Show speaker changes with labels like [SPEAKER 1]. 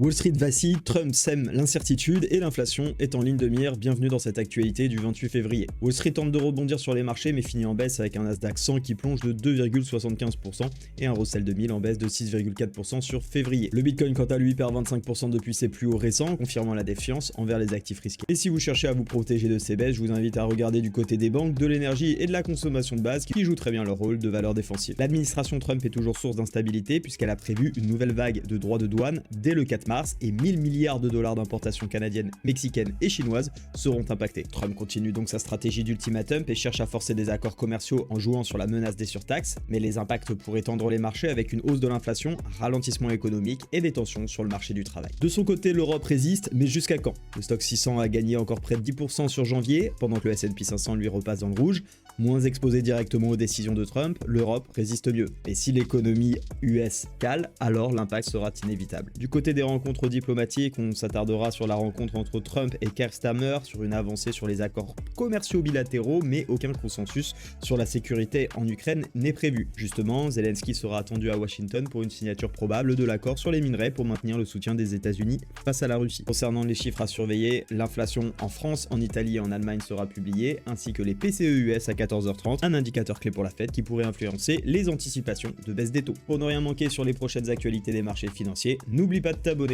[SPEAKER 1] Wall Street vacille, Trump sème l'incertitude et l'inflation est en ligne de mire. Bienvenue dans cette actualité du 28 février. Wall Street tente de rebondir sur les marchés mais finit en baisse avec un Nasdaq 100 qui plonge de 2,75% et un Russell 2000 en baisse de 6,4% sur février. Le Bitcoin quant à lui perd 25% depuis ses plus hauts récents, confirmant la défiance envers les actifs risqués. Et si vous cherchez à vous protéger de ces baisses, je vous invite à regarder du côté des banques, de l'énergie et de la consommation de base qui jouent très bien leur rôle de valeur défensive. L'administration Trump est toujours source d'instabilité puisqu'elle a prévu une nouvelle vague de droits de douane dès le 4 mars et 1000 milliards de dollars d'importations canadiennes, mexicaines et chinoises seront impactés. Trump continue donc sa stratégie d'ultimatum et cherche à forcer des accords commerciaux en jouant sur la menace des surtaxes, mais les impacts pourraient tendre les marchés avec une hausse de l'inflation, ralentissement économique et des tensions sur le marché du travail. De son côté, l'Europe résiste, mais jusqu'à quand? Le stock 600 a gagné encore près de 10% sur janvier, pendant que le S&P 500 lui repasse dans le rouge. Moins exposé directement aux décisions de Trump, l'Europe résiste mieux. Et si l'économie US cale, alors l'impact sera inévitable. Du côté des rencontres diplomatiques, on s'attardera sur la rencontre entre Trump et Keir Starmer, sur une avancée sur les accords commerciaux bilatéraux, mais aucun consensus sur la sécurité en Ukraine n'est prévu. Justement, Zelensky sera attendu à Washington pour une signature probable de l'accord sur les minerais pour maintenir le soutien des États-Unis face à la Russie. Concernant les chiffres à surveiller, l'inflation en France, en Italie et en Allemagne sera publiée, ainsi que les PCE US à 14h30, un indicateur clé pour la Fed qui pourrait influencer les anticipations de baisse des taux. Pour ne rien manquer sur les prochaines actualités des marchés financiers, n'oublie pas de t'abonner.